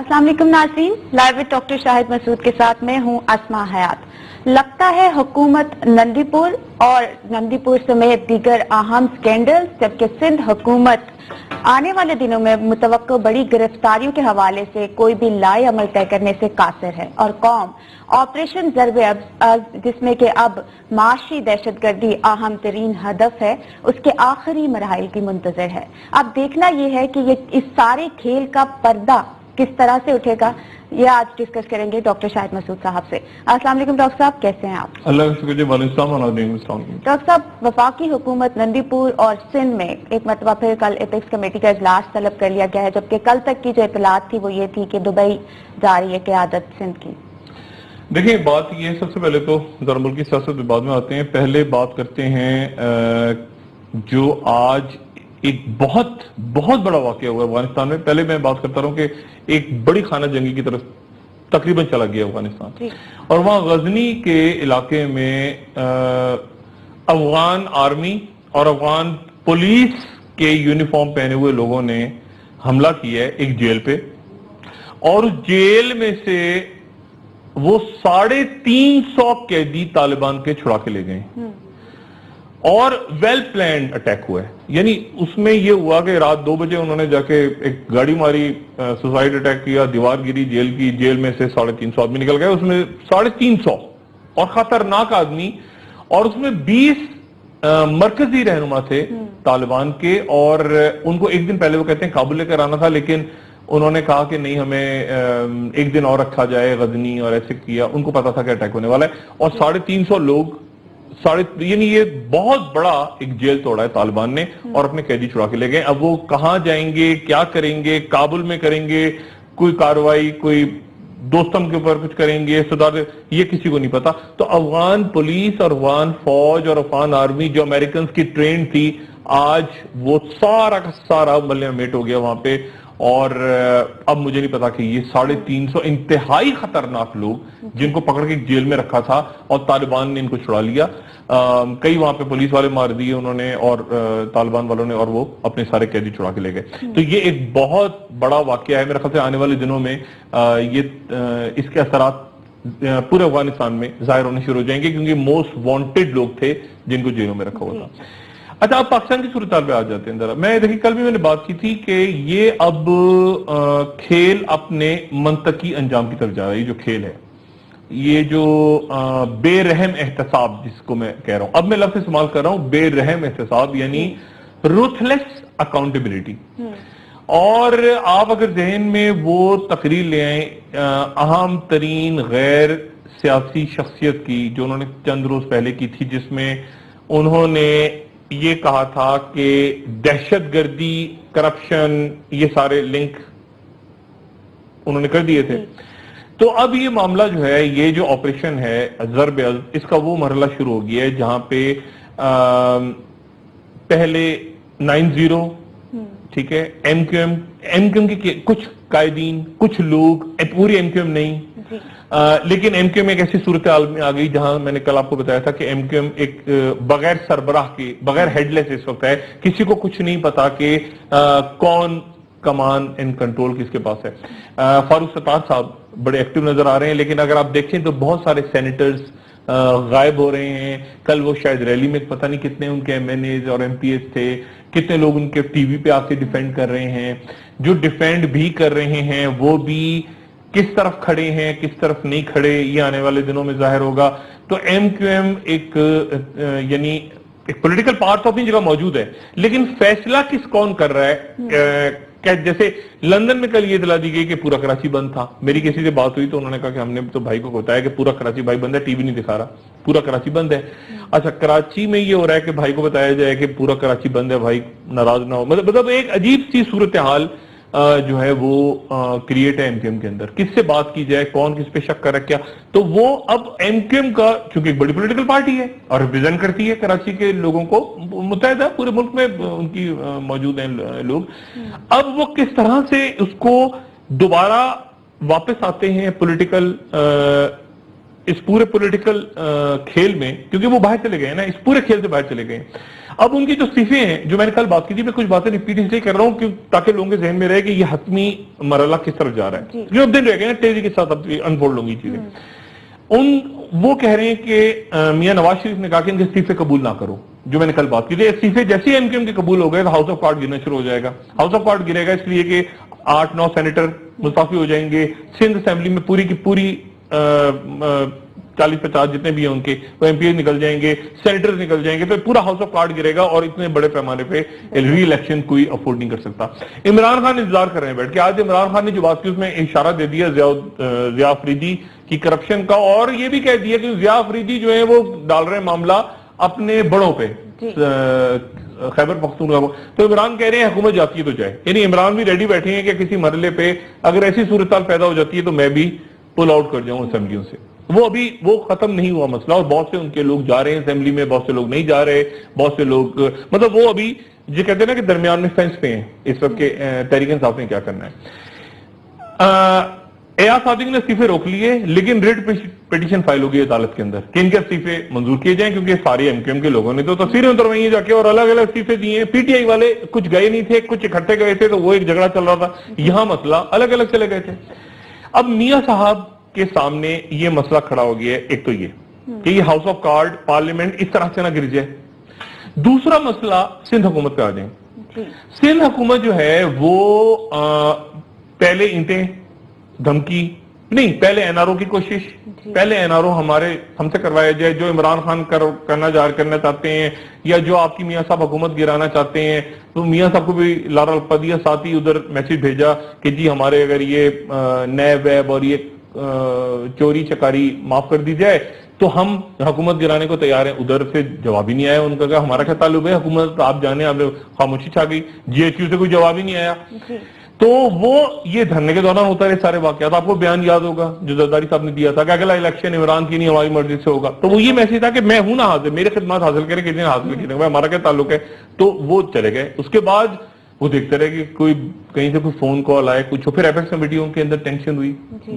अस्सलाम वालेकुम नाज़रीन, live with doctor Shahid Masood के साथ मैं हूं अस्मा हयात। लगता है हुकूमत नंदीपुर और नंदीपुर समेत दीगर अहम स्कैंडल्स, जबकि सिंध हुकूमत आने वाले दिनों में मुतवक्को बड़ी गिरफ्तारियों के हवाले से कोई भी लाए अमल तय करने से कासिर है, और कौम ऑपरेशन ज़र्बे जिसमें कि अब माशी दहशतगर्दी अहम तरीन हदफ है, उसके आखिरी मरहल की मुंतजर है। अब देखना यह है कि ये इस सारे खेल का पर्दा किस तरह से उठेगा, ये आज डिस्कस करेंगे डॉक्टर शाहिद मसूद साहब से। अस्सलाम वालेकुम डॉक्टर साहब, कैसे हैं आप? अल्लाह का शुक्र। डॉक्टर साहब, वफाकी हुकूमत नंदीपुर और सिंध में एक मरतबा फिर कल एपेक्स कमेटी का इजलास तलब कर लिया गया है, जबकि कल तक की जो इतलात थी वो ये थी कि दुबई जा रही है क़यादत सिंध की। देखिए, बात ये सबसे पहले तो जरा मुल्क की सियासत में बाद में आते हैं। पहले बात करते हैं जो आज एक बहुत बहुत बड़ा वाकया हुआ अफगानिस्तान में। पहले मैं बात करता रहा हूं कि एक बड़ी खाना जंगी की तरफ तकरीबन चला गया अफगानिस्तान, और वहां गजनी के इलाके में अफगान आर्मी और अफगान पुलिस के यूनिफॉर्म पहने हुए लोगों ने हमला किया है एक जेल पे, और उस जेल में से वो 350 कैदी तालिबान के छुड़ा के ले गए, और वेल प्लान्ड अटैक हुआ है। यानी उसमें ये हुआ कि रात 2 बजे उन्होंने जाके एक गाड़ी मारी, सुसाइड अटैक किया, दीवार गिरी जेल की, जेल में से 350 आदमी निकल गए, उसमें 350 और खतरनाक आदमी, और उसमें 20 मरकजी रहनुमा थे तालिबान के, और उनको एक दिन पहले वो कहते हैं काबुल लेकर आना था, लेकिन उन्होंने कहा कि नहीं, हमें एक दिन और रखा जाए गजनी, और ऐसे किया। उनको पता था कि अटैक होने वाला है, और 350 लोग यानी ये बहुत बड़ा एक जेल तोड़ा है तालिबान ने, और अपने कैदी छुड़ा के ले गए। अब वो कहां जाएंगे, क्या करेंगे, काबुल में करेंगे कोई कार्रवाई, कोई दोस्तम के ऊपर कुछ करेंगे, सुधार, ये किसी को नहीं पता। तो अफगान पुलिस और अफगान फौज और अफगान आर्मी जो अमेरिकन की ट्रेन थी, आज वो सारा का सारा मलयामेट हो गया वहां पे। और अब मुझे नहीं पता कि ये 350 इंतहाई खतरनाक लोग जिनको पकड़ के जेल में रखा था और तालिबान ने इनको छुड़ा लिया, कई वहां पे पुलिस वाले मार दिए उन्होंने, और तालिबान वालों ने, और वो अपने सारे कैदी छुड़ा के ले गए। तो ये एक बहुत बड़ा वाकया है। मेरे ख्याल से आने वाले दिनों में इसके असरात पूरे अफगानिस्तान में जाहिर होने शुरू हो जाएंगे, क्योंकि मोस्ट वांटेड लोग थे जिनको जेलों में रखा हुआ था। अच्छा, अब पाकिस्तान की सूरत पे आ जाते हैं जरा। मैं देखिए, कल भी मैंने बात की थी कि ये अब खेल अपने मंतकी अंजाम की तरफ जा रहा है। ये जो खेल है, ये जो बेरहम एहतसाब जिसको मैं कह रहा हूं, अब मैं लफ्ज़ इस्तेमाल कर रहा हूं बेरहम एहतसाब, यानी रूथलेस अकाउंटेबिलिटी। और आप अगर जहन में वो तकरीर ले आए अहम तरीन गैर सियासी शख्सियत की, जो उन्होंने चंद रोज पहले की थी, जिसमें उन्होंने ये कहा था कि दहशतगर्दी, करप्शन, ये सारे लिंक उन्होंने कर दिए थे। तो अब ये मामला जो है, ये जो ऑपरेशन है ज़र्ब, इसका वो मरहला शुरू हो गया है जहां पे पहले 9-0, ठीक है, एमक्यूएम के कुछ कायदीन, कुछ लोग, पूरी एमक्यूएम नहीं, लेकिन एमक्यूएम एक ऐसी सूरत हाल में आ गई जहां मैंने कल आपको बताया था कि एमक्यूएम एक बगैर सरबराह के, बगैर हेडलेस इस वक्त है। किसी को कुछ नहीं पता कि कौन कमान एंड कंट्रोल किसके पास है। फारूक सत्तार साहब बड़े एक्टिव नजर आ रहे हैं, लेकिन अगर आप देखें तो बहुत सारे सेनेटर्स गायब हो रहे हैं। कल वो शायद रैली में पता नहीं कितने उनके एमएनएज और एमपीएस थे, कितने लोग उनके टीवी पे आके डिफेंड कर रहे हैं। जो डिफेंड भी कर रहे हैं वो भी किस तरफ खड़े हैं, किस तरफ नहीं खड़े, ये आने वाले दिनों में जाहिर होगा। तो एमक्यूएम एक यानी एक पॉलिटिकल पार्ट अपनी जगह मौजूद है, लेकिन फैसला कौन कर रहा है? क्या जैसे लंदन में कल ये दिला दी गई कि पूरा कराची बंद था। मेरी किसी से बात हुई तो उन्होंने कहा कि हमने तो भाई को बताया कि पूरा कराची भाई बंद है, टीवी नहीं दिखा रहा, पूरा कराची बंद है। अच्छा, कराची में ये हो रहा है कि भाई को बताया जाए कि पूरा कराची बंद है, भाई नाराज ना हो। मतलब एक अजीब सी सूरत हाल जो है वो क्रिएट है एमक्यूएम के अंदर। किससे बात की जाए, कौन किस पे शक कर रहा, क्या? तो वो अब एमक्यूएम का, चूंकि एक बड़ी पॉलिटिकल पार्टी है और रिप्रेजेंट करती है कराची के लोगों को, मुतहदा पूरे मुल्क में उनकी मौजूद हैं लोग, अब वो किस तरह से उसको दोबारा वापस आते हैं पॉलिटिकल, इस पूरे पॉलिटिकल खेल में, क्योंकि वो बाहर चले गए ना, इस पूरे खेल से बाहर चले गए। اب ان کی جو استعفے ہیں جو میں نے کل بات کی تھی، میں کچھ باتیں ریپیٹ اس لیے کر رہا ہوں تاکہ لوگوں کے ذہن میں رہے کہ یہ حتمی مرحلہ کس طرف جا رہا ہے، جو اب دن رہ گئے ہیں تیزی کے ساتھ اب انفولڈ ہوں گی چیزیں. وہ کہہ رہے ہیں کہ میاں نواز شریف نے کہا کہ ان کے استعفے قبول نہ کرو، جو میں نے کل بات کی تھی. استعفے جیسے ایم کیو ایم کے قبول ہو گئے تو ہاؤس آف کارڈ گرنا شروع ہو جائے گا. ہاؤس آف کارڈ گرے گا اس لیے کہ 8-9 سینیٹر مستعفی ہو جائیں گے. سندھ اسمبلی میں پوری کی پوری 40-50 جتنے بھی ہیں ان کے وہ ایم پی اے نکل جائیں گے، سینیٹرز نکل جائیں گے، تو پورا ہاؤس آف کارڈ گرے گا اور اتنے بڑے پیمانے پہ ری الیکشن کوئی افورڈ نہیں کر سکتا. عمران خان انتظار کر رہے ہیں بیٹھ کے. آج عمران خان نے جو بات کی اس میں اشارہ دے دیا ضیاء آفریدی کی کرپشن کا، اور یہ بھی کہہ دیا کہ ضیاء آفریدی جو ہے وہ ڈال رہے ہیں معاملہ اپنے بڑوں پہ خیبر پختونخوا کو. تو عمران کہہ رہے ہیں حکومت جاتی ہے تو جائے، یعنی عمران بھی ریڈی بیٹھے ہیں کہ کسی مرحلے پہ اگر ایسی صورتحال پیدا ہو جاتی ہے تو میں بھی پل آؤٹ کر جاؤں اسمبلیوں سے. وہ ختم نہیں ہوا مسئلہ، اور بہت سے ان کے لوگ جا رہے ہیں اسمبلی میں، بہت سے لوگ نہیں جا رہے، بہت سے لوگ مطلب وہ ابھی جو کہتے ہیں نا کہ درمیان میں فینس پہ ہیں اس وقت کے تحریک انصاف نے کیا کرنا ہے. ایاز صادق نے استعفے روک لیے، لیکن ریٹ پٹیشن فائل ہوگی عدالت کے اندر کہ ان کے استعفے منظور کیے جائیں، کیونکہ سارے ایم کیو ایم کے لوگوں نے تو تصویریں اتروائی ہیں جا کے اور الگ الگ استعفے دیے ہیں. پی ٹی آئی والے کچھ گئے نہیں تھے، کچھ اکٹھے گئے تھے، تو وہ ایک جھگڑا چل رہا تھا. یہاں مسئلہ الگ الگ چلے گئے تھے. اب میاں صاحب کے سامنے یہ مسئلہ کھڑا ہو گیا ہے. ایک تو یہ کہ یہ ہاؤس آف کارڈ پارلیمنٹ اس طرح سے نہ گر جائے. دوسرا مسئلہ سندھ حکومت پہ آ جائیں. سندھ حکومت جو ہے وہ پہلے اینٹیں دھمکی نہیں، پہلے این آر او کی کوشش، پہلے این آر او ہم سے کروایا جائے جو عمران خان کرنا چاہتے ہیں، یا جو آپ کی میاں صاحب حکومت گرانا چاہتے ہیں. تو میاں صاحب کو بھی لارا لپدیا ساتھ ہی ادھر میسج بھیجا کہ جی ہمارے اگر یہ نیب ویب اور یہ چوری چکاری معاف کر دی جائے تو ہم حکومت گرانے کو تیار ہیں. ادھر سے جواب ہی نہیں آیا ان کا. کہ ہمارا کیا تعلق ہے حکومت، آپ جانے، آپ خاموشی چھا گئی. جی ایچ کیو سے کوئی جواب ہی نہیں آیا. تو وہ یہ دھرنے کے دوران ہوتا رہے سارے واقعات. آپ کو بیان یاد ہوگا جو زرداری صاحب نے دیا تھا کہ اگلا الیکشن عمران کی نہیں ہماری مرضی سے ہوگا. تو وہ یہ میسج تھا کہ میں ہوں نا حاضر، میرے خدمات حاصل کریں، کسی نے حاصل کی نہیں، ہمارا کیا تعلق ہے. تو وہ چلے گئے. اس کے بعد وہ دیکھتے رہے کہ کوئی کہیں سے کوئی فون کال آئے کچھ. پھر ایپیکس کمیٹیوں کے اندر ٹینشن ہوئی.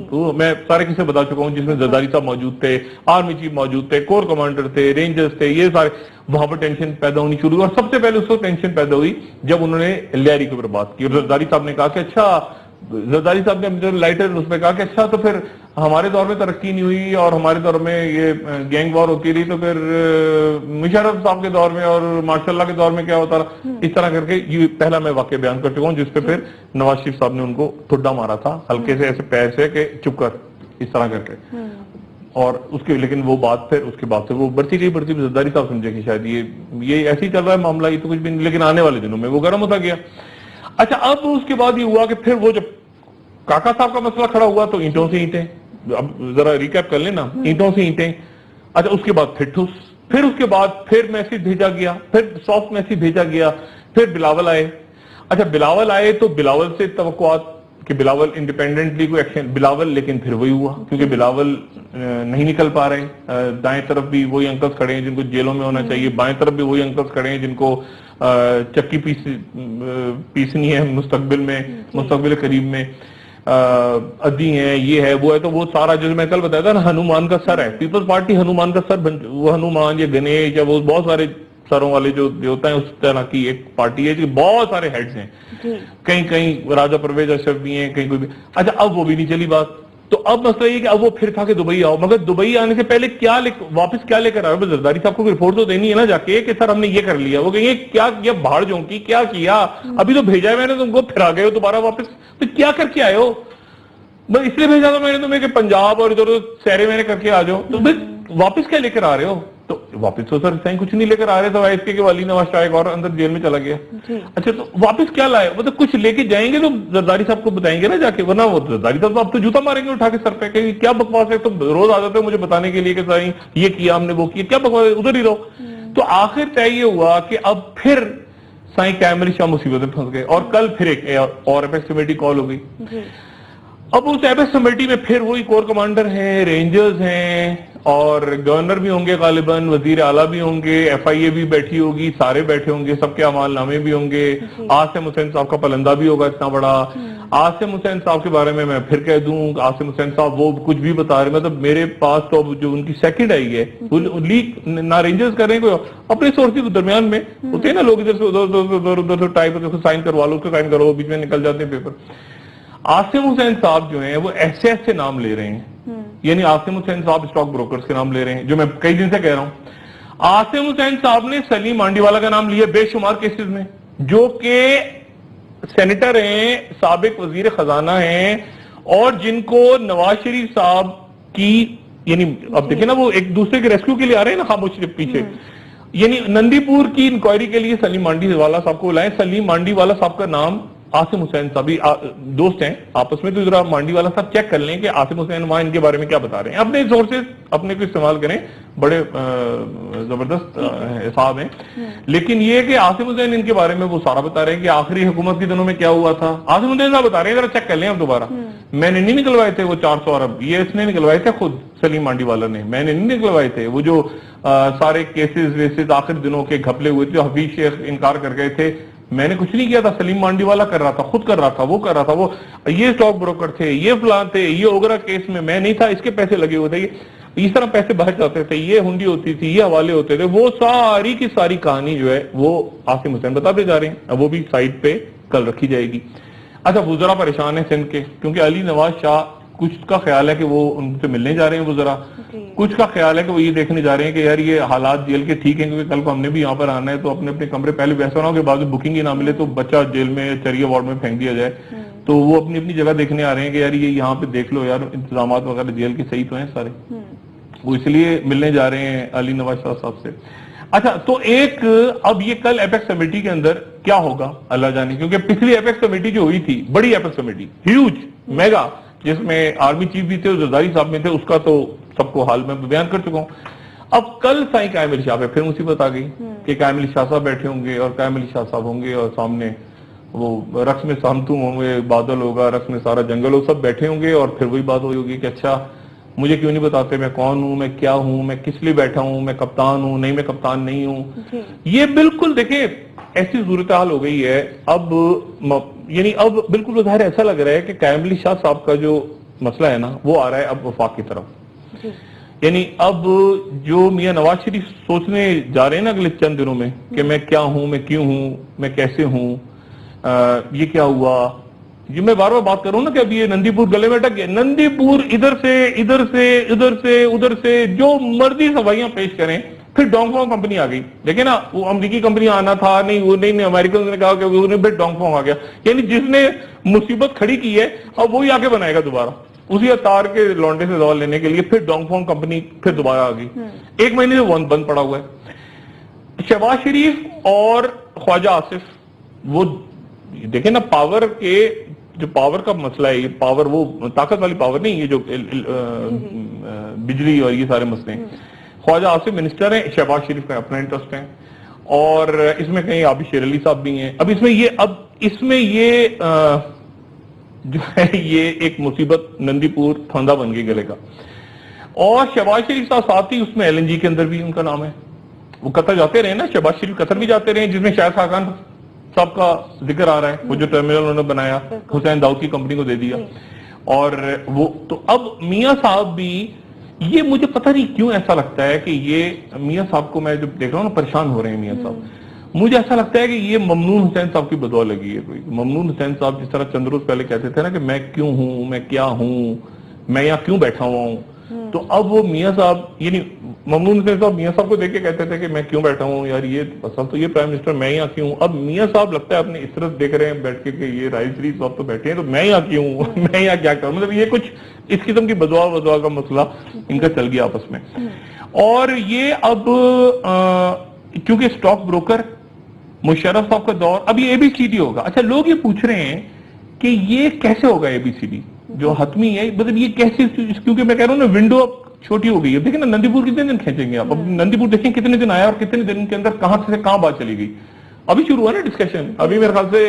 تو میں سارے قصے بتا چکا ہوں جس میں زرداری صاحب موجود تھے، آرمی چیف موجود تھے، کور کمانڈر تھے، رینجرز تھے، یہ سارے. وہاں پر ٹینشن پیدا ہونی شروع ہوئی. اور سب سے پہلے اس کو ٹینشن پیدا ہوئی جب انہوں نے لیاری کے اوپر بات کی. اور زرداری صاحب نے کہا کہ اچھا، زرداری صاحب نے لائٹر اس پہ کہا کہ اچھا تو پھر ہمارے دور میں ترقی نہیں ہوئی اور ہمارے دور میں یہ گینگ وار ہوتی رہی، تو پھر مشرف صاحب کے دور میں اور ماشاء اللہ کے دور میں کیا ہوتا رہا. اس طرح کر کے یہ پہلا میں واقعہ بیان کر چکا ہوں جس پہ پھر نواز شریف صاحب نے ان کو ٹھڈا مارا تھا ہلکے سے ایسے پیر سے کہ چپ کر، اس طرح کر کے. اور اس کے لیکن وہ بات پھر اس کے بعد سے وہ بڑھتی گئی. زرداری صاحب سمجھے کہ شاید یہ ایسے ہی چل رہا ہے معاملہ، یہ تو کچھ بھی نہیں. لیکن آنے والے دنوں میں وہ گرم ہوتا گیا. اچھا اب اس کے بعد یہ ہوا کہ پھر وہ جب کاکا صاحب کا مسئلہ کھڑا ہوا تو اینٹوں سے اینٹیں. اب ذرا ریکیپ کر لیں نا، اینٹوں سے اینٹیں. اچھا اس کے بعد پھر ٹھوس، پھر اس کے بعد پھر میسج بھیجا گیا، پھر سافٹ میسج بھیجا گیا. پھر بلاول آئے. اچھا بلاول آئے تو بلاول سے توقعات کہ بلاول انڈیپینڈنٹلی کوئی ایکشن. بلاول لیکن پھر وہی ہوا کیونکہ بلاول نہیں نکل پا رہے. دائیں طرف بھی وہی انکلز کھڑے ہیں جن کو جیلوں میں ہونا چاہیے، بائیں طرف بھی وہی انکلز کھڑے ہیں جن کو چکی پیسنی ہے مستقبل قریب میں. ادھی ہیں، یہ ہے وہ ہے. تو وہ سارا جو میں کل بتایا تھا نا ہنومان کا سر ہے، پیپلز پارٹی ہنومان کا سر وہ ہنومان یا گنیش یا وہ بہت سارے سروں والے جو ہوتا ہے اس طرح کی ایک پارٹی ہے. بہت سارے ہیڈز ہیں، کہیں راجہ پرویز اشرف بھی ہیں، کہیں کوئی بھی. اچھا اب وہ بھی نہیں چلی بات. تو اب مسئلہ یہ کہ اب وہ پھر تھا کہ دبئی آؤ. مگر دبئی آنے سے پہلے واپس کیا لے کر آئے؟ زرداری صاحب کو رپورٹ تو دینی ہے نا جا کے کہ سر ہم نے یہ کر لیا. وہ کہیں گے کیا کیا بھاڑ جھونکی، کیا کیا؟ ابھی تو بھیجا ہے میں نے تم کو، پھر آ گئے ہو دوبارہ واپس. تو کیا کر کے آئے ہو؟ بس اس لیے بھیجا تھا میں نے تمہیں کہ پنجاب اور ادھر سیرے میں نے کر کے آ جاؤ. تو واپس کیا لے کر آ رہے ہو؟ تو واپس تو سر صحیح کچھ نہیں لے کر آ رہے تھے. اس کے والی نواز شاہ ایک اور اندر جیل میں چلا گیا. اچھا تو واپس کیا لائے؟ مطلب کچھ لے کے جائیں گے تو زرداری صاحب کو بتائیں گے نا جا کے، ورنہ وہ زرداری صاحب اب تو جوتا ماریں گے اٹھا کے سر پہ کہ کیا بکواس ہے. تم روز آ جاتے ہو مجھے بتانے کے لیے کہ صحیح یہ کیا ہم نے، وہ کیا، کیا بکواس ہے، ادھر ہی رہو. تو آخر طے یہ ہوا کہ اب پھر سائیں کیمری شاہ مصیبت میں پھنس گئے. اور کل پھر ایک اور ایپیکس کمیٹی کال ہو گئی. اب اس ایپیکس کمیٹی میں پھر وہی کور کمانڈر ہیں، رینجرز ہیں، اور گورنر بھی ہوں گے غالباً، وزیر اعلیٰ بھی ہوں گے، ایف آئی اے بھی بیٹھی ہوگی، سارے بیٹھے ہوں گے، سب کے اعمال نامے بھی ہوں گے. عاصم حسین صاحب کا پلندہ بھی ہوگا اتنا بڑا. आसिम हुसैन साहब के बारे में मैं फिर कह दूं, आसिम हुसैन साहब वो कुछ भी बता रहे, मतलब मेरे पास तो जो उनकी सेकंड आई है वो लीक ना रेंजर्स कर रहे हैं, कोई अपने सोर्सेज दरमियान में होते हैं ना, लोग इधर से उधर से टाइप करके साइन करवा लो, उसको साइन करो, बीच में निकल जाते हैं पेपर। आसिम हुसैन साहब जो हैं वो ऐसे ऐसे नाम ले रहे हैं, यानी आसिम हुसैन साहब स्टॉक ब्रोकर्स के नाम ले रहे हैं, जो मैं कई दिन से कह रहा हूं। आसिम हुसैन साहब ने सलीम मांडीवाला का नाम लिया बेशुमार केसेस में, जो कि सेनेटर हैं, साबिक वजीर खजाना हैं, और जिनको नवाज शरीफ साहब की, यानी अब देखिए ना, वो एक दूसरे के रेस्क्यू के लिए आ रहे हैं ना खामोशी के पीछे, यानी नंदीपुर की इंक्वायरी के लिए सलीम मांडीवाला साहब को बुलाएं। सलीम मांडीवाला साहब का नाम आसिम हुसैन साहब भी दोस्त हैं आपस में, तो जरा मांडीवाला साहब चेक कर लें कि आसिम हुसैन वहां इनके बारे में क्या बता रहे हैं, अपने सोर्सेज अपने को इस्तेमाल करें, बड़े जबरदस्त साहब हैं। लेकिन ये कि आसिम हुसैन इनके बारे में वो सारा बता रहे हैं कि आखिरी हुकूमत के दिनों में क्या हुआ था, आसिम हुसैन साहब बता रहे हैं, जरा चेक कर लें आप दोबारा। मैंने नहीं निकलवाए थे वो 400 अरब, ये इसने निकलवाए थे खुद सलीम मांडीवाला ने, मैंने नहीं निकलवाए थे। वो जो सारे केसेस वेसेस आखिर दिनों के घपले हुए थे, हफीज शेख इनकार कर गए थे, मैंने कुछ नहीं किया था, सलीम मांडीवाला कर रहा था, खुद कर रहा था, वो कर रहा था, वो ये स्टॉक ब्रोकर थे, ये फलां थे, ये ओगरा केस में मैं नहीं था, इसके पैसे लगे हुए थे, इस तरह पैसे बाहर जाते थे, ये हुंडी होती थी, ये हवाले होते थे, वो सारी की सारी कहानी जो है वो आसिम हुसैन बताते जा रहे हैं। अब वो भी साइड पे कल रखी जाएगी। अच्छा, वुज़रा परेशान है सिंध के, क्योंकि अली नवाज शाह कुछ का ख्याल है कि वो उनसे मिलने जा रहे हैं वुज़रा, कुछ का ख्याल है कि वो ये देखने जा रहे हैं कि यार ये हालात जेल के ठीक हैं, क्योंकि कल को हमने भी यहाँ पर आना है, तो अपने अपने कमरे, पहले वैसा ना हो कि बाद में बुकिंग ही ना मिले तो बच्चा जेल में चरिया वार्ड में फेंक दिया जाए, तो वो अपनी अपनी जगह देखने आ रहे हैं कि यार ये यहाँ पे देख लो यार, इंतजाम वगैरह जेल के सही तो हैं सारे, वो इसलिए मिलने जा रहे हैं अली नवाज शाह साहब से। अच्छा, तो एक अब ये कल एपेक्स कमेटी के अंदर क्या होगा अल्लाह जाने, क्योंकि पिछली एपेक्स कमेटी जो हुई थी, बड़ी एपेक्स कमेटी, ह्यूज मेगा, जिसमें आर्मी चीफ भी थे, जरदारी साहब में थे, उसका तो सबको हाल में बयान कर चुका हूं। अब कल साईं कायम अली शाह पे फिर मुसीबत आ गई कि कायम अली शाह साहब बैठे होंगे, और कायम अली शाह साहब होंगे, और सामने वो रक्स में सामतुम होंगे, बादल होगा, रक्स में सारा जंगल हो, सब बैठे होंगे, और फिर वही बात होगी कि अच्छा मुझे क्यों नहीं बताते, मैं कौन हूं, मैं क्या हूं, मैं किस लिए बैठा हूं, मैं कप्तान हूं, नहीं मैं कप्तान नहीं हूं। ये बिल्कुल देखिए ऐसी सूरत हाल हो गई है अब, यानी अब बिल्कुल ज़ाहिर ऐसा लग रहा है कि कायम अली शाह साहब का जो मसला है ना, वो आ रहा है अब वफाक की तरफ। यानी अब जो मियां नवाज शरीफ सोचने जा रहे हैं ना अगले चंद दिनों में कि मैं क्या हूं, मैं क्यों हूं, मैं कैसे हूं, ये क्या हुआ, ये मैं बार बार बात कर रहा हूं ना कि अभी ये नंदीपुर गले में अटक गया, नंदीपुर इधर से इधर से इधर से उधर से जो मर्जी सफाइयां पेश करें, फिर डोंगफोंग कंपनी आ गई। देखिए ना, वो अमेरिकी कंपनी आना था, नहीं वो नहीं अमेरिकन ने कहा कि उन्हें फिर डोंगफोंग आ गया, यानी जिसने मुसीबत खड़ी की है अब वही आके बनाएगा दोबारा, उसी अतार के लौंडे से दवा लेने के लिए फिर डोंगफोंग कंपनी फिर दोबारा आ गई। 1 महीने से बंद पड़ा हुआ है। शहबाज शरीफ और ख्वाजा आसिफ, वो देखे ना पावर के, जो पावर का मसला है, ये पावर वो ताकत वाली पावर नहीं, ये जो बिजली और ये सारे मसले हैं। ख्वाजा आसिफ मिनिस्टर हैं, शहबाज शरीफ का अपना इंटरेस्ट है, और इसमें कहीं आबिद शेर अली साहब भी हैं। अब इसमें ये जो है ये एक मुसीबत नंदीपुर फंदा बन गई गले का। और शहबाज शरीफ साहब साथ ही उसमें LNG के अंदर भी उनका नाम है, वो कतर जाते रहे ना, शहबाज शरीफ कतर भी जाते रहे, जिसमें शायद खान साहब का जिक्र आ रहा है, वो जो टर्मिनल उन्होंने बनाया हुसैन दाऊद की कंपनी को दे दिया। और वो तो अब मियां साहब भी, ये मुझे पता नहीं क्यों ऐसा लगता है कि ये मियां साहब को मैं जब देख रहा हूँ ना, परेशान हो रहे हैं मियां साहब, मुझे ऐसा लगता है कि ये ममनून हुसैन साहब की बदौलत लगी है कोई। ममनून हुसैन साहब जिस तरह चंद रोज पहले कहते थे ना कि मैं क्यों हूं, मैं क्या हूं, मैं यहाँ क्यों बैठा हुआ हूं, तो अब वो मियां साहब, यानी ममनून हुसैन साहब मियां साहब को देख के कहते थे कि मैं क्यों बैठा हूँ यार, ये असल तो ये प्राइम मिनिस्टर, मैं यहाँ क्यों। अब मियां साहब लगता है अपने इस तरह देख रहे हैं बैठ के कि ये राइस शरीफ साहब तो बैठे हैं, तो मैं यहाँ क्यों हूँ, मैं यहाँ क्या करूँ, मतलब ये कुछ इस किस्म की बदवा का मसला इनका चल गया आपस में। और ये अब क्योंकि स्टॉक ब्रोकर मुशर्रफ साहब का दौर, अब ये ABCD होगा। अच्छा, लोग ये पूछ रहे हैं कि ये कैसे होगा ABCD जो हतमी है, मतलब ये कैसे, क्योंकि मैं कह रहा हूँ ना विंडो अब छोटी हो गई है। देखिए ना नंदीपुर कितने दिन खींचेंगे आप, अब नंदीपुर देखें कितने दिन आया और कितने दिन के अंदर कहां से कहां बात चली गई। अभी शुरू हुआ ना डिस्कशन, अभी मेरे ख्याल से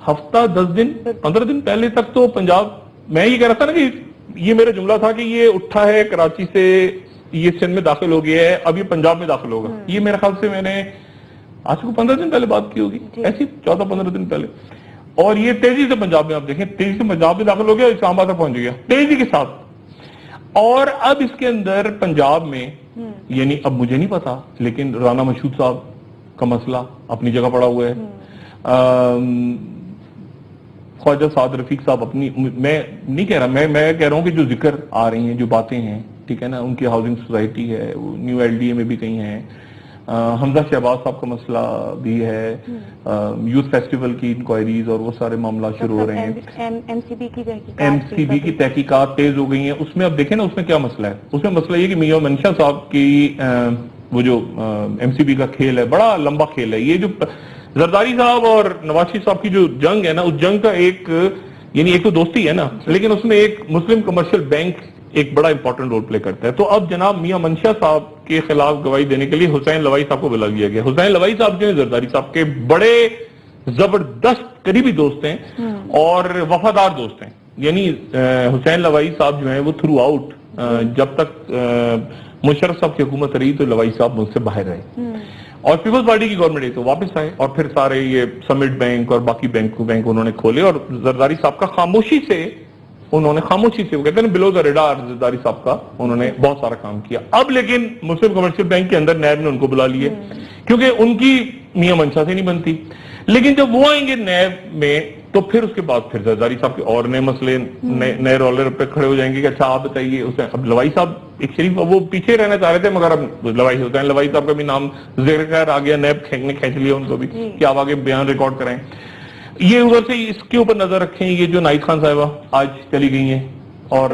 हफ्ता 10 दिन 15 दिन पहले तक तो पंजाब, मैं ये कह रहा था ना कि ये मेरा जुमला था कि ये उठा है कराची से, ये सिंध में दाखिल हो गया है, अब ये पंजाब में दाखिल होगा। ये मेरे ख्याल से मैंने आज को 15 दिन पहले बात की होगी, ऐसी 14-15 दिन पहले। اور یہ تیزی سے پنجاب میں آپ دیکھیں، تیزی سے پنجاب میں داخل ہو گیا، اسلام آباد تک پہنچ گیا تیزی کے ساتھ. اور اب اس کے اندر پنجاب میں یعنی اب مجھے نہیں پتا، لیکن رانا مشہود صاحب کا مسئلہ اپنی جگہ پڑا ہوا ہے. خواجہ سعد رفیق صاحب اپنی، میں نہیں کہہ رہا، میں کہہ رہا ہوں کہ جو ذکر آ رہی ہیں، جو باتیں ہیں، ٹھیک ہے نا، ان کی ہاؤسنگ سوسائٹی ہے، نیو ایل ڈی اے میں بھی کہیں ہیں. حمزہ شہباز صاحب کا مسئلہ بھی ہے، یوتھ فیسٹیول کی انکوائریز اور وہ سارے معاملات شروع ہو رہے ہیں. ایم سی بی کی تحقیقات تیز ہو گئی ہیں. اس میں اب دیکھیں نا، اس میں کیا مسئلہ ہے؟ اس میں مسئلہ یہ کہ میاں منشا صاحب کی وہ جو ایم سی بی کا کھیل ہے، بڑا لمبا کھیل ہے. یہ جو زرداری صاحب اور نواز شریف صاحب کی جو جنگ ہے نا، اس جنگ کا ایک یعنی ایک تو دوستی ہے نا، لیکن اس میں ایک مسلم کمرشل بینک ایک بڑا امپورٹنٹ رول پلے کرتا ہے. تو اب جناب میاں منشا صاحب کے خلاف گواہی دینے کے لیے حسین لوائی صاحب کو بلا لیا گیا. حسین لوائی صاحب جو ہیں زرداری صاحب کے بڑے زبردست قریبی دوست ہیں اور وفادار دوست ہیں. یعنی حسین لوائی صاحب جو ہیں وہ تھرو آؤٹ جب تک مشرف صاحب کی حکومت رہی تو لوائی صاحب ملک سے باہر رہے، اور پیپلز پارٹی کی گورنمنٹ ہے تو واپس آئے، اور پھر سارے یہ سمٹ بینک اور باقی بینک انہوں نے کھولے. اور زرداری صاحب کا خاموشی سے وہ کہتے ہیں بلو دا ریڈار، زرداری صاحب کا انہوں نے بہت سارا کام کیا. اب لیکن مسلم کمرشل بینک کے اندر نیب نے ان کو بلا لیے کیونکہ ان کی میاں منشا سے نہیں بنتی. لیکن جب وہ آئیں گے نیب میں تو پھر اس کے بعد پھر زرداری صاحب کے اور نئے مسئلے، نئے رولر پہ کھڑے ہو جائیں گے کہ اچھا آپ بتائیے. اب لوائی صاحب ایک شریف وہ پیچھے رہنا چاہ رہے تھے، مگر اب لوائی صاحب کا بھی نام ذکر کر آ گیا، نیب نے کھینچ لیا ان کو بھی کہ آپ آگے بیان ریکارڈ کریں. یہ ادھر سے اس کے اوپر نظر رکھیں. یہ جو نائد خان صاحبہ آج چلی گئی ہیں اور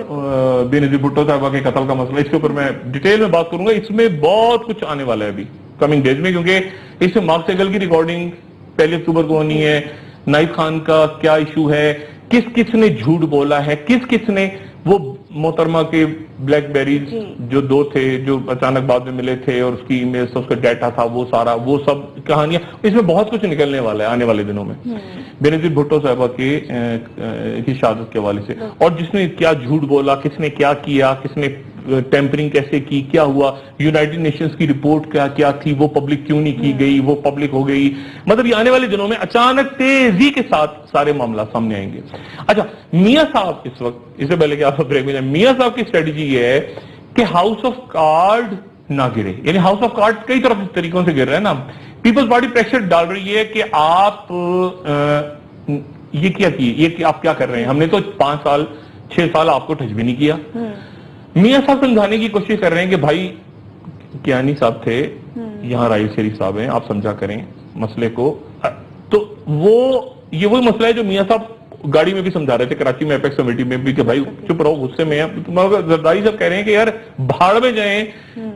بے نظیر بھٹو صاحبہ کے قتل کا مسئلہ، اس کے اوپر میں ڈیٹیل میں بات کروں گا. اس میں بہت کچھ آنے والا ہے ابھی کمنگ ڈیز میں، کیونکہ اس میں مارک سیگل کی ریکارڈنگ 1 اکتوبر کو ہونی ہے. نائد خان کا کیا ایشو ہے، کس نے جھوٹ بولا ہے، کس نے وہ محترمہ کے بلیک بیریز جو 2 تھے جو اچانک بعد میں ملے تھے اور اس کی ای میلز، اس کا ڈیٹا تھا، وہ سب کہانیاں. اس میں بہت کچھ نکلنے والا ہے آنے والے دنوں میں بے نظیر بھٹو صاحبہ کی شہادت کے حوالے سے، اور جس نے کیا جھوٹ بولا، کس نے کیا کیا، کس نے ٹیمپرنگ کیسے کی، کیا ہوا، یونائٹڈ نیشنز کی رپورٹ کیا تھی، وہ پبلک کیوں نہیں کی گئی، وہ پبلک ہو گئی. مطلب یہ آنے والے دنوں میں اچانک تیزی کے ساتھ سارے معاملات سامنے آئیں گے. اچھا، میاں صاحب اس وقت، اس سے پہلے کہ آپ بریک میں جائیں، میاں صاحب کی اسٹریٹجی یہ ہے کہ ہاؤس آف کارڈ نہ گرے. یعنی ہاؤس آف کارڈ کئی طریقوں سے گر رہا ہے نا. پیپلز پارٹی پریشر ڈال رہی ہے کہ آپ یہ کیا کیے، یہ آپ کیا کر رہے ہیں، ہم نے تو 5 سال 6 سال آپ کو ٹچ بھی نہیں کیا. میاں صاحب سمجھانے کی کوشش کر رہے ہیں کہ بھائی کیانی صاحب تھے، یہاں راہیل شریف صاحب ہیں، آپ سمجھا کریں مسئلے کو. تو یہ وہی مسئلہ ہے جو میاں صاحب گاڑی میں بھی سمجھا رہے تھے، کراچی میں اپیکس کمیٹی میں بھی، کہ بھائی چپ رہو، غصے میں ہیں. زرداری صاحب کہہ رہے ہیں کہ یار بھاڑ میں جائیں،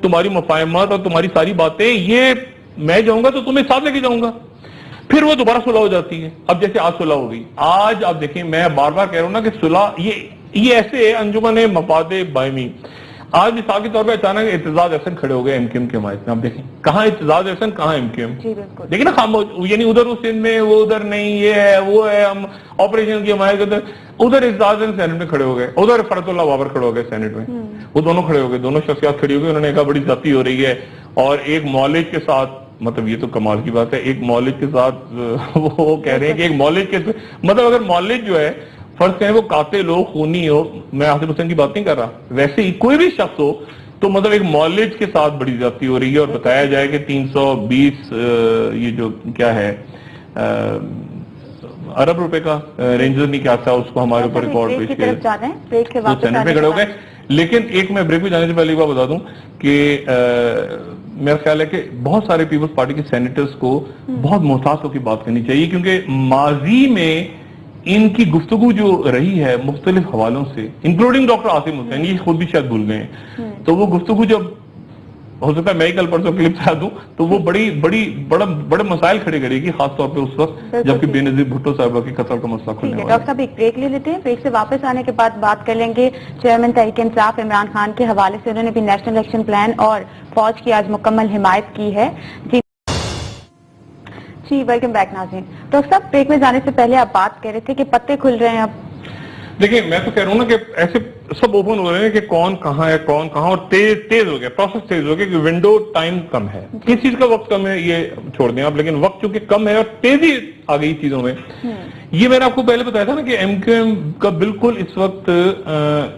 تمہاری مفاہمات اور تمہاری ساری باتیں، یہ میں جاؤں گا تو تمہیں ساتھ لے کے جاؤں گا. پھر وہ دوبارہ صلح ہو جاتی ہے. اب جیسے آج صلح ہو گئی، آج آپ دیکھیں، میں بار بار کہہ رہا ہوں نا کہ صلح یہ ایسے ہے انجمن مفاد باہمی. آج مثال کے طور پہ اچانک اعتزاز احسن کھڑے ہو گئے ایم کیو ایم کے حمایت میں. آپ دیکھیں کہاں اعتزاز احسن، کہاں ایم کیو ایم. دیکھیں نا خاموش، یعنی ادھر اس سندھ میں، وہ ادھر نہیں، یہ ہے وہ ہے، ہم آپریشن کی حمایت کرتے. ادھر اعتزاز احسن سینٹ میں کھڑے ہو گئے، ادھر فرت اللہ بابر کھڑے ہو گئے سینٹ میں. وہ دونوں کھڑے ہو گئے، دونوں شخصیات کھڑی ہو گئی. انہوں نے کہا بڑی زیادتی ہو رہی ہے، اور ایک مولج کے ساتھ، مطلب یہ تو کمال کی بات ہے، ایک مولج کے ساتھ وہ کہہ رہے ہیں کہ ایک مولج کے، مطلب اگر مولج جو ہے فرض کریں وہ قاتل ہو، خونی ہو، میں آصف حسین کی بات نہیں کر رہا، ویسے ہی کوئی بھی شخص ہو، تو مطلب ایک مولج کے ساتھ بڑی زیادتی ہو رہی ہے. اور بتایا جائے کہ 320 یہ جو کیا ہے ارب روپے کا رینجر نہیں کیا تھا، اس کو ہمارے اوپر ریکارڈ پیش کیا، سینٹ پہ کھڑے ہو گئے. لیکن ایک میں بریک میں جانے سے پہلے ایک بات بتا دوں کہ میرا خیال ہے کہ بہت سارے پیپلز پارٹی کے سینیٹرز کو بہت محتاط ہو کے بات کرنی چاہیے، کیونکہ ماضی میں ان کی گفتگو جو رہی ہے مختلف حوالوں سے، انکلوڈنگ ڈاکٹر عاصم حسین، یہ خود بھی شاید بھول گئے ہیں، تو وہ گفتگو جب ہو سکتا ہے میں ہی کل پرسوں کلپ چاہ دوں تو وہ بڑے مسائل کھڑے کرے گی، خاص طور پہ اس وقت جبکہ بے نظیر بھٹو صاحبہ کے قتل کا مسئلہ کھلنے والا ہے. ڈاکٹر صاحب ایک بریک لے لیتے ہیں، بریک سے واپس آنے کے بعد بات کر لیں گے چیئرمین تحریک انصاف عمران خان کے حوالے سے. انہوں نے بھی نیشنل الیکشن پلان اور فوج کی آج مکمل حمایت کی ہے. جی ویلکم بیک ناظرین. ڈاکٹر صاحب بریک میں جانے سے پہلے آپ بات کہہ رہے تھے کہ پتے کھل رہے ہیں. اب دیکھیں میں تو کہہ رہا ہوں نا کہ ایسے सब ओपन हो रहे हैं कि कौन कहाँ है कौन कहाँ, और तेज हो गया, प्रोसेस तेज हो गया कि विंडो टाइम कम है। किस चीज का वक्त कम है ये छोड़ दें आप, लेकिन वक्त चूंकि कम है और तेजी आ गई चीजों में। ये मैंने आपको पहले बताया था ना कि MQM का बिल्कुल इस वक्त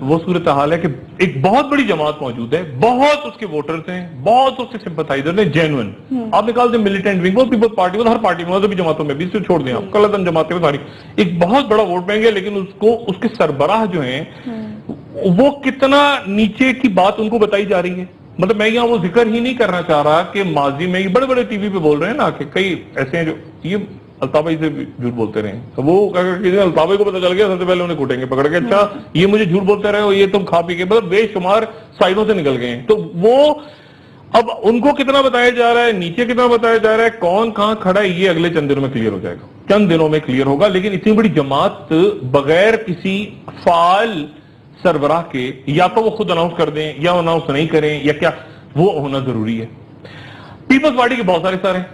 वो सूरत हाल है कि एक बहुत बड़ी जमात मौजूद है, बहुत उसके वोटर्स हैं, बहुत उसके सिंपथाइजर हैं, जेन्युइन। आप निकाल दें मिलिटेंट विंग, वो पीपल्स पार्टी, वो हर पार्टी में, भी जमातों में भी, इसे छोड़ दें आप, कलदन जमातें सारी, एक बहुत बड़ा वोट बैंक है, लेकिन उसको उसके सरबराह जो हैं वो कितना नीचे की बात उनको बताई जा रही है। मतलब मैं यहाँ वो जिक्र ही नहीं करना चाह रहा कि माजी में ये बड़े बड़े टीवी पे बोल रहे हैं ना कि कई ऐसे हैं जो ये अल्ताबाई से झूठ बोलते रहे, तो वो अल्ताबाई को पता चल गया, सबसे पहले उन्हें कूटेंगे पकड़ के, अच्छा ये मुझे झूठ बोलते रहे हो, ये तुम खा पी के, मतलब बेशुमार साइडों से निकल गए हैं। तो वो अब उनको कितना बताया जा रहा है, नीचे कितना बताया जा रहा है, कौन कहां खड़ा है, ये अगले चंद दिनों में क्लियर हो जाएगा, चंद दिनों में क्लियर होगा। लेकिन इतनी बड़ी जमात बगैर किसी फाल सरबराह के, या तो वो खुद अनाउंस कर दें या अनाउंस नहीं करें या क्या, वो होना जरूरी है। पीपल्स पार्टी के बहुत सारे सर हैं,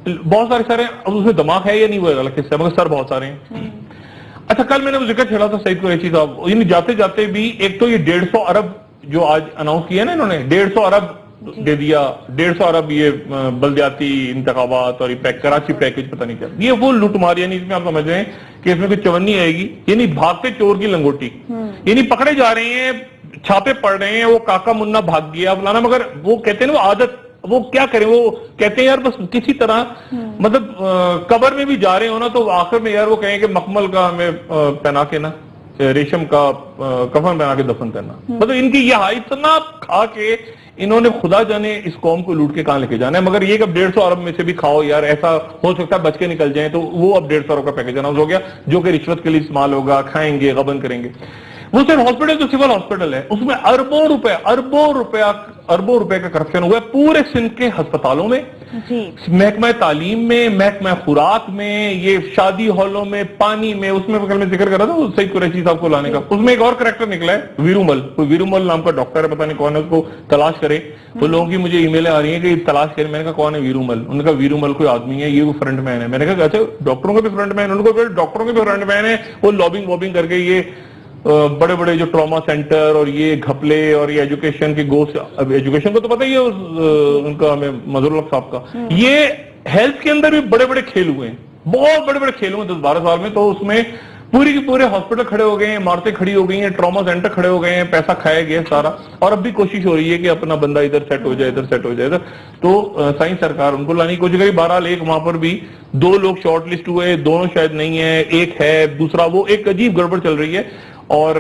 बहुत सारे, अब उसमें दिमाग है या नहीं वो अलग किस्सा, मगर सर बहुत सारे हैं। अच्छा, कल मैंने वो जिक्र छेड़ा था सईद कुरैशी साहब, यानी जाते जाते भी एक तो ये 150 अरब जो आज अनाउंस किया ना इन्होंने, 150 अरब दे दिया, 150 अरब ये बलदियाती इंतखाबात और ये कराची पैकेज पता नहीं क्या, ये वो लूटमार, यानी इसमें आप समझ रहे हैं कि इसमें कोई चवन्नी आएगी, यानी भागते चोर की लंगोटी, यानी पकड़े जा रहे हैं, छापे पड़ रहे हैं, वो काका मुन्ना भाग गया फलाना, मगर वो कहते हैं ना वो आदत, वो क्या करें, वो कहते हैं यार बस किसी तरह, मतलब कब्र में भी जा रहे हो ना तो आखिर में यार वो कहें कि मखमल का हमें पहना के ना, रेशम का कफन पहना के दफन करना, मतलब इनकी यह इतना खा के इन्होंने खुदा जाने इस कौम को लूट के कहां लेके जाना है। मगर ये कि अब 150 अरब में से भी खाओ यार, ऐसा हो सकता है बच के निकल जाए, तो वो अब 150 अरब का पैकेज अनाउंस हो गया जो कि रिश्वत के लिए इस्तेमाल होगा, खाएंगे, गबन करेंगे। वो सिर्फ हॉस्पिटल तो सिविल हॉस्पिटल है, उसमें अरबों रुपए का करप्शन हुआ है पूरे सिंध के अस्पतालों में, महकमा तालीम में, महकमा खुराक में, ये शादी हॉलों में, पानी में, उसमें कल मैं जिक्र कर रहा था सईद कुरैशी साहब को लाने का, उसमें एक और करैक्टर निकला है वीरूमल, कोई वीरूमल नाम का डॉक्टर है, पता नहीं कौन है, उसको तलाश करे। तो लोगों की मुझे ईमेलें आ रही है कि तलाश करें, मैंने कहा कौन है वीरूमल, उन्होंने कहा वीरूमल कोई आदमी है, ये वो फ्रंट मैन है। मैंने कहा अच्छा डॉक्टरों का भी फ्रंट मैन, उनको डॉक्टरों के भी फ्रंट मैन है, वो लॉबिंग वॉबिंग करके ये बड़े बड़े जो ट्रॉमा सेंटर और ये घपले और ये एजुकेशन के गोस्ट, अब एजुकेशन को तो पता ही है उनका, हमें मजहरुल हक साहब का, ये हेल्थ के अंदर भी बड़े बड़े खेल हुए हैं, बहुत बड़े बड़े खेल हुए 10-12 साल में। तो उसमें पूरी के पूरे हॉस्पिटल खड़े हो गए हैं, इमारतें खड़ी हो गई हैं, ट्रॉमा सेंटर खड़े हो गए हैं, पैसा खाया गया सारा, और अब भी कोशिश हो रही है कि अपना बंदा इधर सेट हो जाए, इधर सेट हो जाए इधर। तो साइंस सरकार उनको लाने की कोशिश करी, बहरहाल एक वहां पर भी 2 लोग शॉर्ट लिस्ट हुए, दोनों शायद नहीं है, एक है, दूसरा वो, एक अजीब गड़बड़ चल रही है। और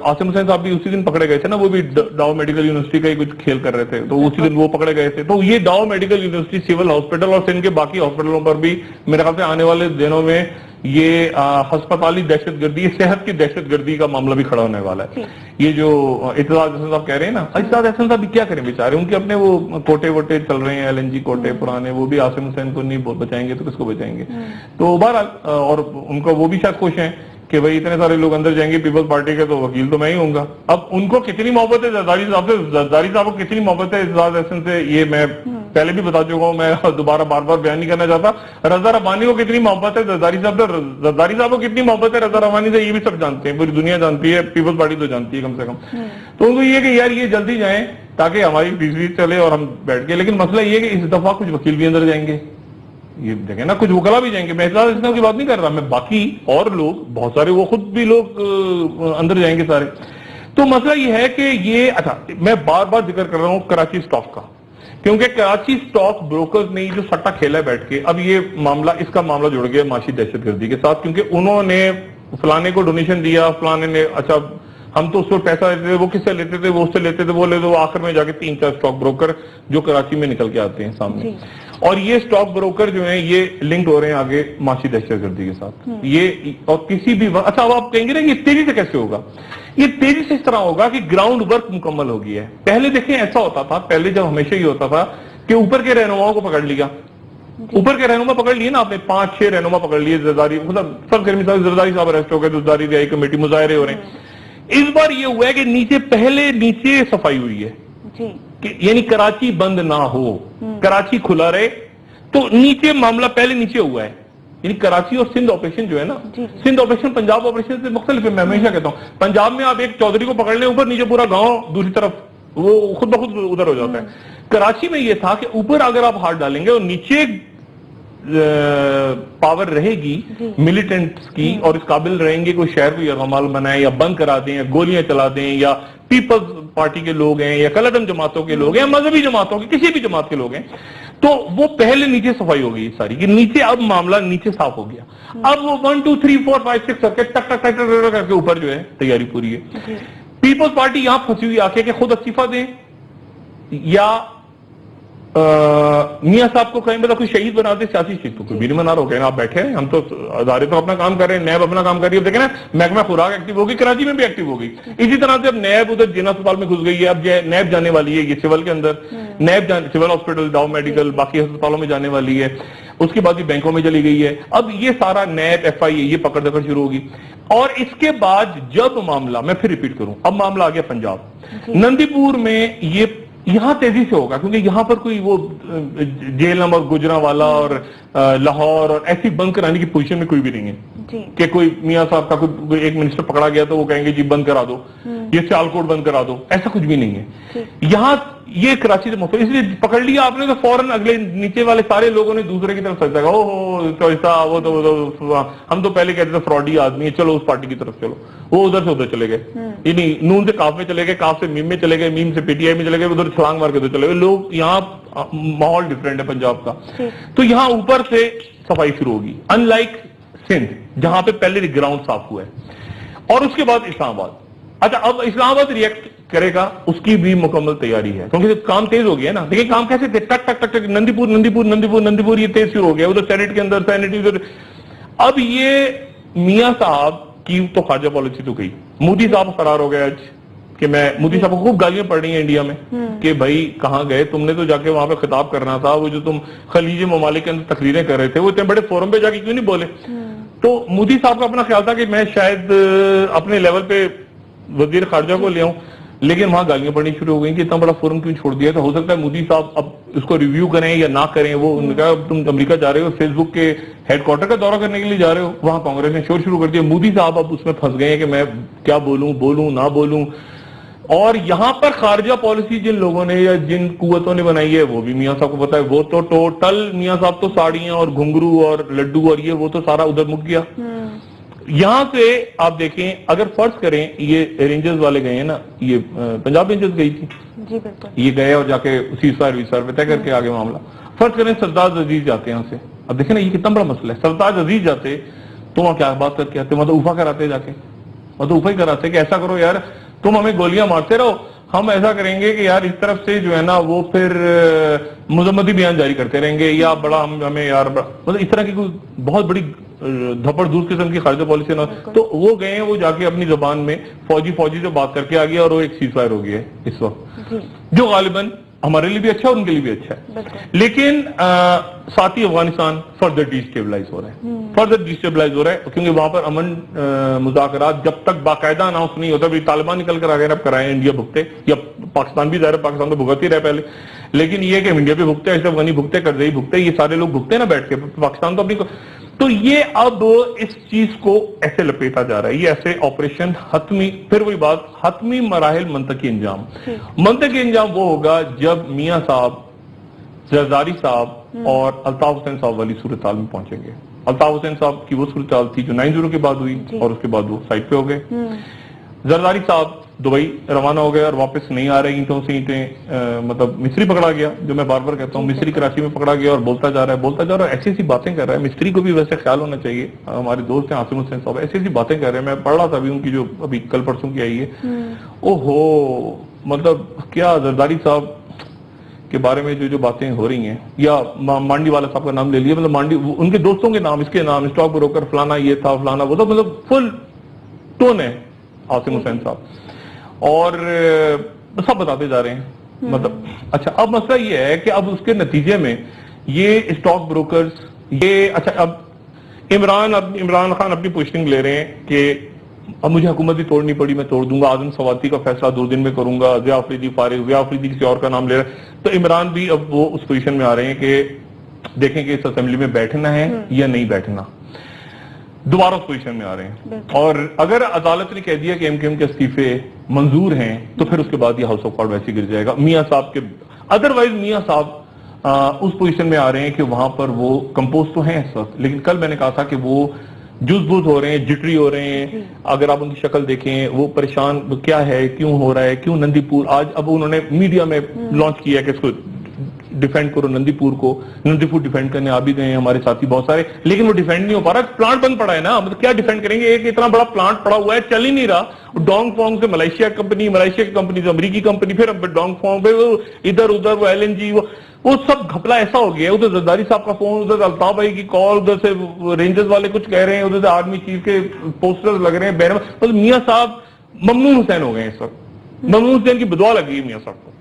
आसिम हुसैन साहब भी उसी दिन पकड़े गए थे ना, वो भी डाउ मेडिकल यूनिवर्सिटी का ही कुछ खेल कर रहे थे, तो उसी दिन वो पकड़े गए थे। तो ये डाउ मेडिकल यूनिवर्सिटी सिविल हॉस्पिटल और सिंध के बाकी हॉस्पिटलों पर भी मेरे ख्याल से आने वाले दिनों में ये अस्पताली दहशतगर्दी, सेहत की दहशतगर्दी का मामला भी खड़ा होने वाला है। ये जो इत्तेजाज हसन साहब कह रहे हैं ना, इत्तेजाज हसन साहब भी क्या करें बेचारे, उनके अपने वो कोटे वोटे चल रहे हैं, LNG कोटे पुराने, वो भी आसिम हुसैन को नहीं बचाएंगे तो किसको बचाएंगे। तो बहरहाल, और उनका वो भी शायद खुश हैं कि भाई इतने सारे लोग अंदर जाएंगे पीपल्स पार्टी के, तो वकील तो मैं ही होऊंगा। अब उनको कितनी मोहब्बत है जरदारी साहब से, जरदारी साहब को कितनी मोहब्बत है इत्तेजाज हसन से, ये मैं पहले भी बता चुका हूं, मैं दोबारा बार बार बयान नहीं करना चाहता। रजा रब्बानी को कितनी मोहब्बत है जरदारी साहब से, जरदारी साहब को कितनी मोहब्बत है रजा रब्बानी से, ये भी सब जानते हैं, पूरी दुनिया जानती है, पीपल्स पार्टी तो जानती है कम से कम। तो उनको ये कि यार ये जल्दी जाए ताकि हमारी बीच चले और हम बैठ के। लेकिन मसला ये है कि इस दफा कुछ वकील भी अंदर जाएंगे, ये देखें ना, कुछ वकला भी जाएंगे, मैं इत्तेजाज की बात नहीं कर रहा, मैं बाकी और लोग बहुत सारे, वो खुद भी लोग अंदर जाएंगे सारे। तो मसला ये है कि ये, अच्छा मैं बार बार जिक्र कर रहा हूं कराची स्टॉक का, क्योंकि कराची स्टॉक ब्रोकर्स ने जो सट्टा खेला है बैठ के, अब ये मामला, इसका मामला जुड़ गया माशी दहशतगर्दी के साथ, क्योंकि उन्होंने फलाने को डोनेशन दिया, फलाने ने, अच्छा हम तो उसको पैसा लेते थे, वो किससे लेते थे, वो उससे लेते थे, वो लेते, वो आखिर में जाके 3-4 स्टॉक ब्रोकर जो कराची में निकल के आते हैं सामने, और ये स्टॉक ब्रोकर जो हैं ये लिंक हो रहे हैं आगे माशी दहशतगर्दी के साथ। ये और किसी भी, अच्छा अब आप कहेंगे ना ये तेजी से कैसे होगा, ये तेजी से इस तरह होगा कि ग्राउंड वर्क मुकम्मल हो गया है। पहले देखें ऐसा होता था, पहले जब हमेशा ही होता था कि ऊपर के रहनुमाओं को पकड़ लिया, ऊपर के रहनुमा पकड़ लिए ना आपने, 5-6 रहनुमा पकड़ लिए, जरदारी, मतलब सब जरदारी साहब अरेस्ट हो गए, जरदारी रिहाई कमेटी, मुजाहरे हो रहे हैं। इस बार ये हुआ है कि नीचे सफाई हुई है कि यानी कराची बंद ना हो, कराची खुला रहे, तो नीचे मामला पहले नीचे हुआ है, یعنی کراچی اور سندھ آپریشن جو ہے نا، سندھ آپریشن پنجاب آپریشن سے مختلف ہے. میں ہمیشہ کہتا ہوں پنجاب میں آپ ایک چودھری کو پکڑ لیں اوپر نیچے پورا گاؤں دوسری طرف وہ خود بخود ادھر ہو جاتا ہے. کراچی میں یہ تھا کہ اوپر اگر آپ ہاتھ ڈالیں گے اور نیچے پاور رہے گی ملیٹنٹس کی اور اس قابل رہیں گے کوئی شہر کو یرغمال بنائے یا بند کرا دیں یا گولیاں چلا دیں یا پیپلز پارٹی کے لوگ ہیں یا کلدم جماعتوں کے لوگ ہیں یا مذہبی جماعتوں کے کسی بھی جماعت کے لوگ ہیں، تو وہ پہلے نیچے صفائی ہو گئی ساری کہ نیچے اب معاملہ نیچے صاف ہو گیا. اب وہ 1 2 3 4 5 6 کر کے ٹک ٹک ٹک کر کے اوپر جو ہے تیاری پوری ہے. پیپلز پارٹی یہاں پھنسی ہوئی آ کے خود استعفیٰ دیں یا میاں صاحب کو کہیں کوئی شہید بنا دے. سیاسی شہید تو کوئی بھی نہیں بنا رہا ہو، کہنا آپ بیٹھے ہیں، ہم تو ادارے تو اپنا کام کر رہے ہیں، نیب اپنا کام کر رہی ہے. دیکھیں نا محکمہ خوراک ایکٹیو ہوگی، کراچی میں بھی ایکٹیو ہو گئی. اسی طرح سے اب نیب ادھر جنا اسپتال میں گھس گئی ہے، اب نیب جانے والی ہے یہ سول کے اندر، نیب سول ہاسپٹل ڈاؤ میڈیکل باقی ہسپتالوں میں جانے والی ہے. اس کے بعد بھی بینکوں میں چلی گئی ہے. اب یہ سارا نیب ایف آئی اے یہ پکڑ دکڑ شروع ہوگی. اور اس کے بعد جب معاملہ، میں پھر ریپیٹ کروں، اب معاملہ آ گیا پنجاب. نندی پور میں یہ یہاں تیزی سے ہوگا کیونکہ یہاں پر کوئی وہ جیلم اور گجرانوالا اور لاہور اور ایسی بند کرانے کی پوزیشن میں کوئی بھی نہیں ہے کہ کوئی میاں صاحب کا کوئی ایک منسٹر پکڑا گیا تو وہ کہیں گے جی بند کرا دو، یہ سیالکوٹ بند کرا دو، ایسا کچھ بھی نہیں ہے. یہاں یہ کراچی سے مختلف، اس لیے پکڑ لیا آپ نے تو فوراً اگلے نیچے والے سارے لوگوں نے دوسرے کی طرف سجدہ کہا، او ایسا وہ تو ہم تو پہلے کہتے تھے فراڈی آدمی ہے، چلو اس پارٹی کی طرف چلو. وہ ادھر سے ادھر چلے گئے، یعنی نون سے کاف میں چلے گئے، کاف سے میم میں چلے گئے، میم سے پی ٹی آئی میں چلے گئے، ادھر چھلانگ مار کے ادھر چلے گئے. لوگ یہاں ماحول ڈفرینٹ ہے پنجاب کا، تو یہاں اوپر سے صفائی شروع ہوگی ان لائک سندھ جہاں پہ پہلے گراؤنڈ صاف ہوا ہے. اور اس کے بعد اسلام آباد. اچھا اب اسلام آباد ریئیکٹ کرے گا، اس کی بھی مکمل تیاری ہے کیونکہ کام تیز ہو گیا نا. دیکھیں کام کیسے تھے، ٹک ٹک ٹک ٹک نندی پور نندی پور نندی پور نندی پور، یہ تیز شروع ہو گیا ادھر سینٹ کے اندر سینٹ. اب یہ میاں صاحب کی تو خارجہ پالیسی تو گئی. مودی صاحب فرار ہو گیا آج کہ میں مودی صاحب کو خوب گالیاں پڑ رہی ہیں انڈیا میں کہ بھائی کہاں گئے تم نے تو جا کے وہاں پہ خطاب کرنا تھا، وہ جو تم خلیجی ممالک کے اندر تقریریں کر رہے تھے وہ اتنے بڑے فورم پہ جا کے کیوں نہیں بولے. تو مودی صاحب کا اپنا خیال تھا کہ میں شاید اپنے لیول پہ وزیر خارجہ کو لے آؤں، لیکن وہاں گالیاں پڑنی شروع ہو گئی کہ اتنا بڑا فورم کیوں چھوڑ دیا تھا. ہو سکتا ہے مودی صاحب اب اس کو ریویو کریں یا نہ کریں. وہ انہوں نے کہا تم امریکہ جا رہے ہو، فیس بک کے ہیڈ کوارٹر کا دورہ کرنے کے لیے جا رہے ہو، وہاں کانگریس نے شور شروع کر دیا. مودی صاحب اب اس میں پھنس گئے ہیں کہ میں کیا بولوں نہ بولوں. اور یہاں پر خارجہ پالیسی جن لوگوں نے یا جن قوتوں نے بنائی ہے وہ بھی میاں صاحب کو پتا ہے. وہ تو ٹوٹل میاں صاحب تو ساڑیاں اور گھنگرو اور لڈو اور یہ وہ تو سارا ادھر مک گیا. یہاں سے آپ دیکھیں اگر فرض کریں یہ رینجرز والے گئے ہیں نا، یہ پنجاب رینجرز گئی تھی، یہ گئے اور جا کے سیزفائر ویزفائر پہ طے کر کے آگے معاملہ. فرض کریں سرتاج عزیز جاتے ہیں یہاں سے. اب دیکھیں نا یہ کتنا بڑا مسئلہ ہے. سرتاج عزیز جاتے تو وہاں کیا بات کر کے آتے، مطلب اوفا کراتے جا کے، مطلب اوفا ہی کراتے کہ ایسا کرو یار تم ہمیں گولیاں مارتے رہو، ہم ایسا کریں گے کہ یار اس طرف سے جو ہے نا وہ پھر مذمتی بیان جاری کرتے رہیں گے یا بڑا ہمیں یار مطلب اس طرح کی کوئی بہت بڑی دھپڑ دور قسم کی خارجہ پالیسی نہ. تو وہ گئے ہیں، وہ جا کے اپنی زبان میں فوجی سے بات کر کے آ گیا اور وہ ایک سیز فائر ہو گیا ہے اس وقت، جو غالباً ہمارے لیے بھی اچھا ہے اور ان کے لیے بھی اچھا ہے. لیکن ساتھ ہی افغانستان فردر ڈیسٹیبلائز ہو رہا ہے کیونکہ وہاں پر امن مذاکرات جب تک باقاعدہ اناؤنس نہیں ہوتا. طالبان نکل کر آگے اب کرائے انڈیا بھگتے یا پاکستان بھی ظاہر پاکستان تو بھگت ہی رہے پہلے، لیکن یہ کہ انڈیا بھی بھگتے، ایسے افغانی بھگتے، کرزئی بھگتے، یہ سارے لوگ بھگتے نا بیٹھ کے پاکستان تو اپنی. تو یہ اب اس چیز کو ایسے لپیٹا جا رہا ہے، یہ ایسے آپریشن حتمی، پھر وہی بات حتمی مراحل منطقی انجام. منطقی انجام وہ ہوگا جب میاں صاحب، زرداری صاحب اور الطاف حسین صاحب والی صورتحال میں پہنچیں گے. الطاف حسین صاحب کی وہ صورتحال تھی جو 9/0 کے بعد ہوئی اور اس کے بعد وہ سائٹ پہ ہو گئے. زرداری صاحب دبئی روانہ ہو گئے اور واپس نہیں آ رہے اینٹوں سے اینٹیں، مطلب مصری پکڑا گیا، جو میں بار بار کہتا ہوں مصری کراچی میں پکڑا گیا اور بولتا جا رہا ہے ایسی باتیں کر رہا ہے. مصری کو بھی ویسے خیال ہونا چاہیے، ہمارے دوست ہیں عاصم حسین صاحب ایسی باتیں کر رہے ہیں. میں پڑھ رہا تھا ابھی ان کی جو ابھی کل پرسوں کی آئی ہے، اوہو مطلب کیا زرداری صاحب کے بارے میں جو باتیں ہو رہی ہیں، یا مانڈی والا صاحب کا نام لے لیا، مطلب مانڈی ان کے دوستوں کے نام، اس کے نام اسٹاک بروکر فلانا یہ تھا فلانا وہ تھا، مطلب فل ٹون ہے عاصم حسین صاحب اور سب بتاتے جا رہے ہیں. مطلب اچھا اب مسئلہ یہ ہے کہ اب اس کے نتیجے میں یہ اسٹاک بروکرز یہ اچھا اب عمران خان اپنی پوزیشننگ لے رہے ہیں کہ اب مجھے حکومت بھی توڑنی پڑی میں توڑ دوں گا، اعظم سواتی کا فیصلہ 2 دن میں کروں گا، ضیاء آفریدی فارغ، ضیاء آفریدی کسی اور کا نام لے رہا ہے. تو عمران بھی اب وہ اس پوزیشن میں آ رہے ہیں کہ देखें कि इस असेंबली में बैठना है या नहीं बैठना, दोबारा उस पोजीशन में आ रहे हैं। और अगर अदालत ने कह दिया कि एमकेएम के इस्तीफे मंजूर हैं तो फिर उसके बाद ये हाउस ऑफ कॉर्ड वैसे गिर जाएगा मियां साहब के। अदरवाइज मियां साहब उस पोजीशन में आ रहे हैं कि वहां पर वो कंपोज तो हैं इस वक्त, लेकिन कल मैंने कहा था कि वो जुज़बुज़ हो रहे हैं, जिटरी हो रहे हैं। अगर आप उनकी शक्ल देखें, वो परेशान क्या है, क्यों हो रहा है, क्यों नंदीपुर। आज अब उन्होंने मीडिया में लॉन्च किया कि इसको डिफेंड करो नंदीपुर को, नंदीपुर डिफेंड करने आ भी गए हैं हमारे साथी बहुत सारे, लेकिन वो डिफेंड नहीं हो पा रहा। प्लांट बंद पड़ा है ना, मतलब क्या डिफेंड करेंगे, एक इतना बड़ा प्लांट पड़ा हुआ है, चल ही नहीं रहा। डोंग फोंग से मलेशिया की कंपनी से अमेरिकी कंपनी, फिर डोंग फोंग पे इधर उधर वो LNG, वो सब घपला ऐसा हो गया। उधर जरदारी साहब का फोन, उधर अल्ताफ भाई की कॉल, उधर से रेंजर्स वाले कुछ कह रहे हैं, उधर से आर्मी चीफ के पोस्टर्स लग रहे हैं, बैनर। मतलब मियां साहब ममनून हुसैन हो गए इस वक्त। ममनून हुसैन की बदुआ लगी है मियां साहब को।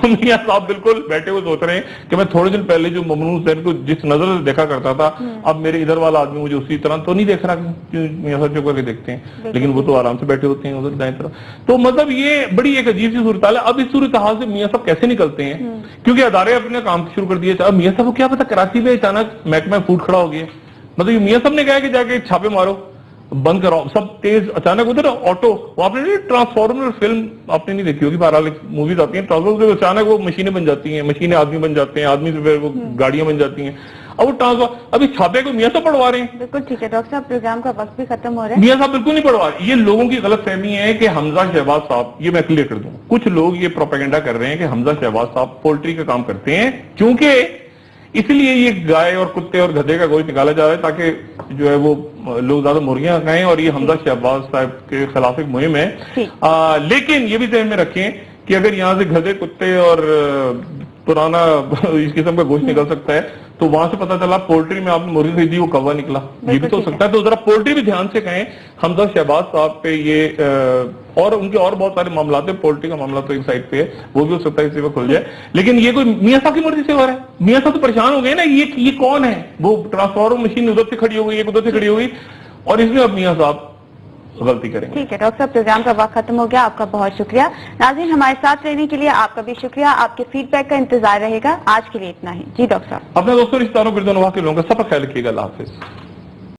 मियां साहब बिल्कुल बैठे हुए सोच रहे हैं कि मैं थोड़े दिन पहले जो ममनून हुसैन को जिस नजर से देखा करता था, अब मेरे इधर वाला आदमी मुझे उसी तरह तो नहीं देख रहा कि मियां साहब चुप करके देखते हैं, लेकिन वो तो आराम से बैठे होते हैं उधर दाएं तरफ। तो मतलब ये बड़ी एक अजीब सी सूरत हाल है। अब इस सूरत हाल से मियां साहब कैसे निकलते हैं, क्योंकि अदारे अपने काम शुरू कर दिए। अब मियां साहब को क्या पता, कराची में अचानक महकमा फूड खड़ा हो गया, मतलब मियां साहब ने कहा कि जाके छापे मारो, बंद कराओ सब तेज। अचानक उधर ऑटो, वो आपने नहीं ट्रांसफॉर्मर फिल्म आपने नहीं देखी होगी, बहरहाल मूवीज आती हैं, ट्रांसफॉर्मर अचानक वो मशीनें बन जाती हैं, मशीनें आदमी बन जाते हैं, आदमी से फिर वो गाड़ियां बन जाती हैं। अब वो ट्रांसफॉर्मर, अभी छापे को मियां साहब पढ़वा रहे हैं। बिल्कुल ठीक है डॉक्टर साहब, प्रोग्राम का वक्त भी खत्म हो रहा है। मियां साहब बिल्कुल नहीं पढ़वा रहे। ये लोगों की गलत फहमी है कि हमजा शहबाज साहब, ये मैं क्लियर कर दूं, कुछ लोग ये प्रोपेगेंडा कर रहे हैं कि हमजा शहबाज साहब पोल्ट्री का काम करते हैं, क्योंकि इसलिए ये गाय और कुत्ते और गधे का गोश्त निकाला जा रहा है ताकि जो है वो लोग ज्यादा मुर्गियां खाएं, और ये हमजा शहबाज साहब के खिलाफ एक मुहिम है। लेकिन ये भी ध्यान में रखें कि अगर यहाँ से गधे कुत्ते और पुराना इस किस्म का गोश्त निकल सकता है, तो वहां से पता चला पोल्ट्री में आपने मुर्गी खरीदी वो कौवा निकला, ये भी तो हो सकता है। तो जरा पोल्ट्री भी ध्यान से कहें। हमजा शहबाज साहब पे ये और उनके और बहुत सारे मामला है, पोल्ट्री का मामला तो एक साइड पे है, वो भी हो सकता है इसी वक्त खुल जाए। लेकिन ये कोई मियां साहब की मर्जी से हो रहा है। मियां साहब तो परेशान हो गए ना, ये कौन है, वो ट्रांसफॉर्मर मशीन उधर से खड़ी हो गई, एक उधर से खड़ी हो गई, और इसमें अब मियां साहब गलती करेंगे। ठीक है डॉक्टर साहब, प्रोग्राम का वक्त खत्म हो गया, आपका बहुत शुक्रिया। नाज़रीन, हमारे साथ रहने के लिए आपका भी शुक्रिया, आपके फीडबैक का इंतजार रहेगा। आज के लिए इतना ही। जी डॉक्टर साहब, अपने दोस्तों रिश्तेदारों गिरदोनवा के लोगों का सब ख्याल रखिएगा। अल्लाह हाफिज।